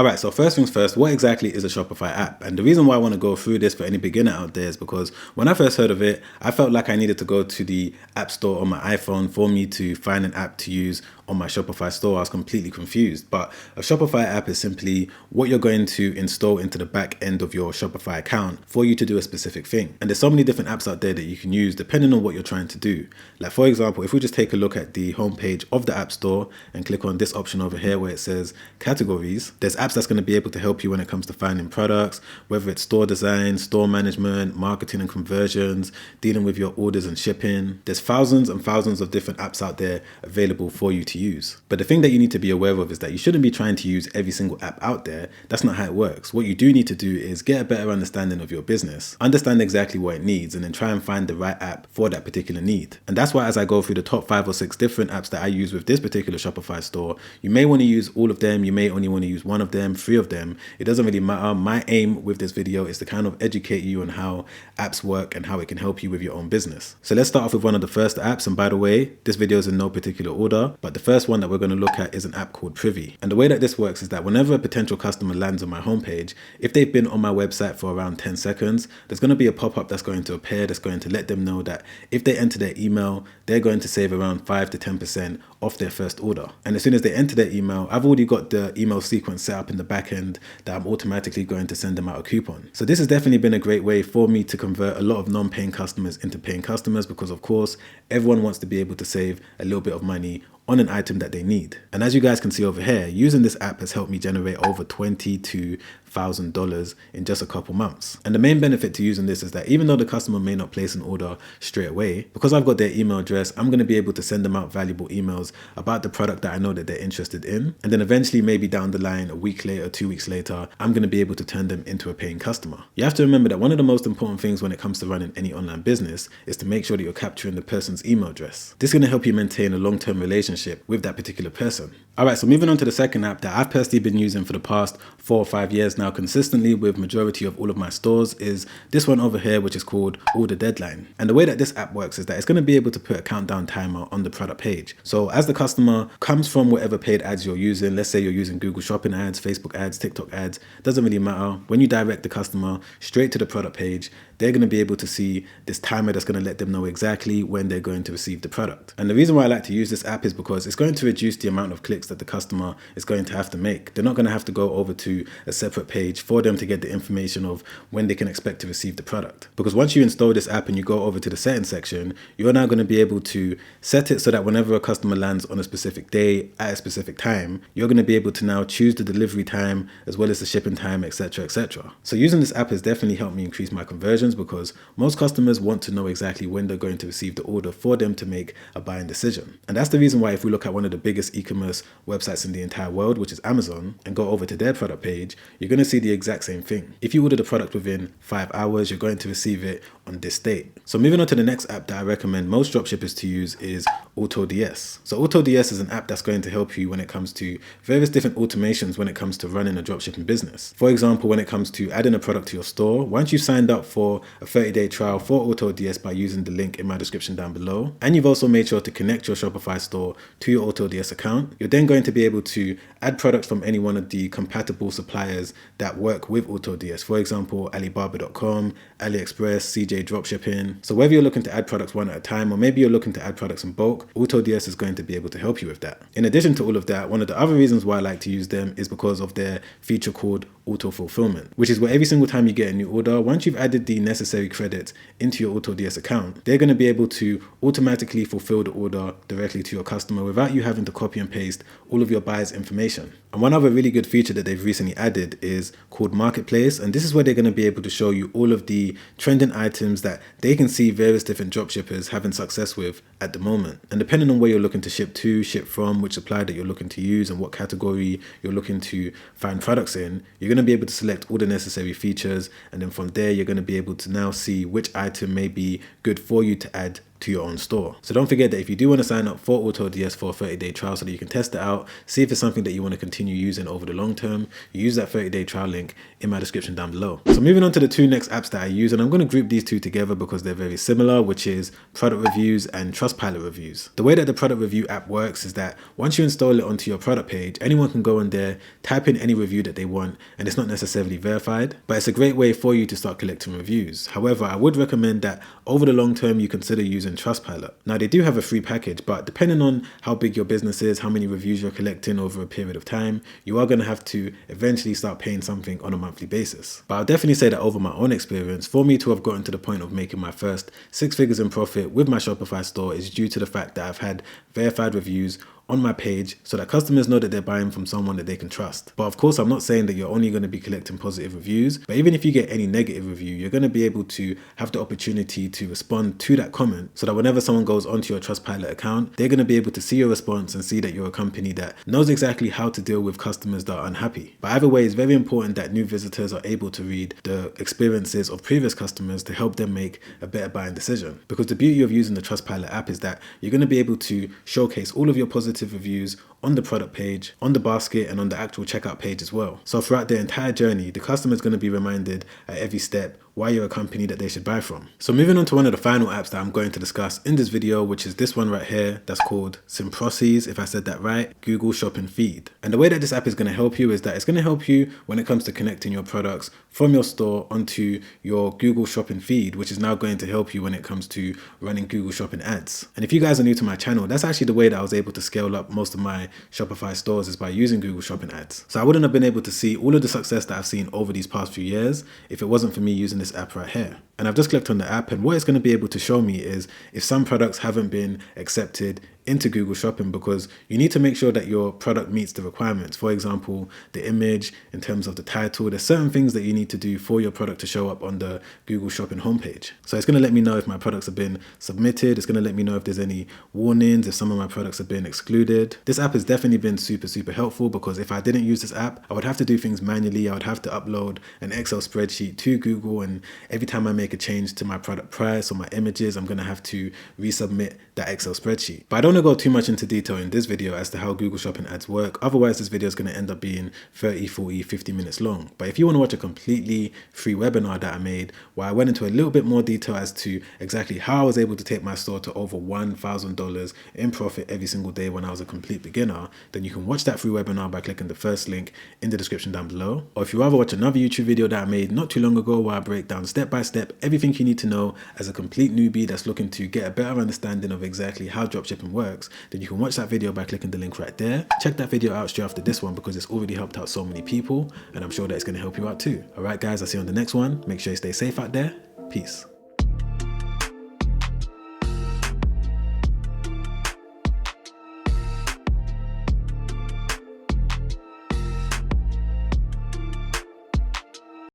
Alright, so first things first, what exactly is a Shopify app? And the reason why I want to go through this for any beginner out there is because when I first heard of it, I felt like I needed to go to the app store on my iPhone for me to find an app to use on my Shopify store. I was completely confused. But a Shopify app is simply what you're going to install into the back end of your Shopify account for you to do a specific thing. And there's so many different apps out there that you can use depending on what you're trying to do. Like for example, if we just take a look at the homepage of the App Store and click on this option over here where it says categories, there's apps that's going to be able to help you when it comes to finding products, whether it's store design, store management, marketing and conversions, dealing with your orders and shipping. There's thousands and thousands of different apps out there available for you to use. But the thing that you need to be aware of is that you shouldn't be trying to use every single app out there. That's not how it works. What you do need to do is get a better understanding of your business, understand exactly what it needs, and then try and find the right app for that particular need. And that's why as I go through the top 5 or 6 different apps that I use with this particular Shopify store, you may want to use all of them, you may only want to use one of them, 3 of them. It doesn't really matter. My aim with this video is to kind of educate you on how apps work and how it can help you with your own business. So let's start off with one of the first apps. And by the way, this video is in no particular order, but the first one that we're going to look at is an app called Privy. And the way that this works is that whenever a potential customer lands on my homepage, if they've been on my website for around 10 seconds, there's going to be a pop-up that's going to appear that's going to let them know that if they enter their email, they're going to save around 5 to 10% off their first order. And as soon as they enter their email, I've already got the email sequence set up in the back end that I'm automatically going to send them out a coupon. So this has definitely been a great way for me to convert a lot of non-paying customers into paying customers, because of course, everyone wants to be able to save a little bit of money on an item that they need. And as you guys can see over here, using this app has helped me generate over $22,000 in just a couple months. And the main benefit to using this is that even though the customer may not place an order straight away, because I've got their email address, I'm going to be able to send them out valuable emails about the product that I know that they're interested in. And then eventually, maybe down the line, a week later, 2 weeks later, I'm going to be able to turn them into a paying customer. You have to remember that one of the most important things when it comes to running any online business is to make sure that you're capturing the person's email address. This is going to help you maintain a long-term relationship with that particular person. Alright, so moving on to the second app that I've personally been using for the past 4 or 5 years now consistently with majority of all of my stores is this one over here, which is called Order Deadline. And the way that this app works is that it's going to be able to put a countdown timer on the product page. So as the customer comes from whatever paid ads you're using, let's say you're using Google Shopping ads, Facebook ads, TikTok ads, doesn't really matter. When you direct the customer straight to the product page, they're going to be able to see this timer that's going to let them know exactly when they're going to receive the product. And the reason why I like to use this app is because it's going to reduce the amount of clicks that the customer is going to have to make. They're not going to have to go over to a separate page for them to get the information of when they can expect to receive the product. Because once you install this app and you go over to the settings section, you're now going to be able to set it so that whenever a customer lands on a specific day at a specific time, you're going to be able to now choose the delivery time as well as the shipping time, etc., etc. So using this app has definitely helped me increase my conversions, because most customers want to know exactly when they're going to receive the order for them to make a buying decision. And that's the reason why if we look at one of the biggest e-commerce websites in the entire world, which is Amazon, and go over to their product page, you're going to see the exact same thing. If you order the product within 5 hours, you're going to receive it on this date. So moving on to the next app that I recommend most dropshippers to use is Autods. So Autods is an app that's going to help you when it comes to various different automations when it comes to running a dropshipping business. For example, when it comes to adding a product to your store, once you've signed up for a 30-day trial for Autods by using the link in my description down below, and you've also made sure to connect your Shopify store to your Autods account, you're then going to be able to add products from any one of the compatible suppliers that work with Autods. For example, Alibaba.com, AliExpress, CJ Dropshipping. So whether you're looking to add products one at a time, or maybe you're looking to add products in bulk, Autods is going to be able to help you with that. In addition to all of that, one of the other reasons why I like to use them is because of their feature called auto fulfillment, which is where every single time you get a new order, once you've added the necessary credits into your Autods account, they're going to be able to automatically fulfill the order directly to your customer without you having to copy and paste all of your buyer's information. And one other really good feature that they've recently added is called Marketplace, and this is where they're going to be able to show you all of the trending items that they can see various different dropshippers having success with at the moment. And depending on where you're looking to ship to, ship from, which supplier that you're looking to use, and what category you're looking to find products in, you're going to be able to select all the necessary features, and then from there you're going to be able to now see which item may be good for you to add to your own store. So don't forget that if you do want to sign up for Autods for a 30-day trial so that you can test it out, see if it's something that you want to continue using over the long term, you use that 30-day trial link in my description down below. So moving on to the two next apps that I use, and I'm going to group these two together because they're very similar, which is product reviews and Trustpilot reviews. The way that the product review app works is that once you install it onto your product page, anyone can go in there, type in any review that they want, and it's not necessarily verified, but it's a great way for you to start collecting reviews. However, I would recommend that over the long term, you consider using Trustpilot. Now, they do have a free package, but depending on how big your business is, how many reviews you're collecting over a period of time, you are going to have to eventually start paying something on a monthly basis. But I'll definitely say that over my own experience, for me to have gotten to the point of making my first 6 figures in profit with my Shopify store is due to the fact that I've had verified reviews on my page so that customers know that they're buying from someone that they can trust. But of course, I'm not saying that you're only going to be collecting positive reviews, but even if you get any negative review, you're going to be able to have the opportunity to respond to that comment so that whenever someone goes onto your Trustpilot account, they're going to be able to see your response and see that you're a company that knows exactly how to deal with customers that are unhappy. But either way, it's very important that new visitors are able to read the experiences of previous customers to help them make a better buying decision. Because the beauty of using the Trustpilot app is that you're going to be able to showcase all of your positive reviews on the product page, on the basket, and on the actual checkout page as well. So throughout the entire journey, the customer is going to be reminded at every step why you're a company that they should buy from. So moving on to one of the final apps that I'm going to discuss in this video, which is this one right here, that's called Simproses, if I said that right, Google Shopping Feed. And the way that this app is going to help you is that it's going to help you when it comes to connecting your products from your store onto your Google Shopping Feed, which is now going to help you when it comes to running Google Shopping ads. And if you guys are new to my channel, that's actually the way that I was able to scale up most of my Shopify stores is by using Google Shopping ads. So I wouldn't have been able to see all of the success that I've seen over these past few years if it wasn't for me using this app right here. And I've just clicked on the app, and what it's going to be able to show me is if some products haven't been accepted into Google Shopping, because you need to make sure that your product meets the requirements. For example, the image, in terms of the title, there's certain things that you need to do for your product to show up on the Google Shopping homepage. So it's going to let me know if my products have been submitted. It's going to let me know if there's any warnings, if some of my products have been excluded. This app has definitely been super helpful, because if I didn't use this app, I would have to do things manually. I would have to upload an Excel spreadsheet to Google, and every time I make a change to my product price or my images, I'm going to have to resubmit that Excel spreadsheet. But I don't want to go too much into detail in this video as to how Google Shopping ads work. Otherwise, this video is going to end up being 30, 40, 50 minutes long. But if you want to watch a completely free webinar that I made, where I went into a little bit more detail as to exactly how I was able to take my store to over $1,000 in profit every single day when I was a complete beginner, then you can watch that free webinar by clicking the first link in the description down below. Or if you rather watch another YouTube video that I made not too long ago where I break down step by step everything you need to know as a complete newbie that's looking to get a better understanding of exactly how dropshipping works, then you can watch that video by clicking the link right there. Check that video out straight after this one because it's already helped out so many people, and I'm sure that it's going to help you out too. Alright guys, I'll see you on the next one. Make sure you stay safe out there. Peace.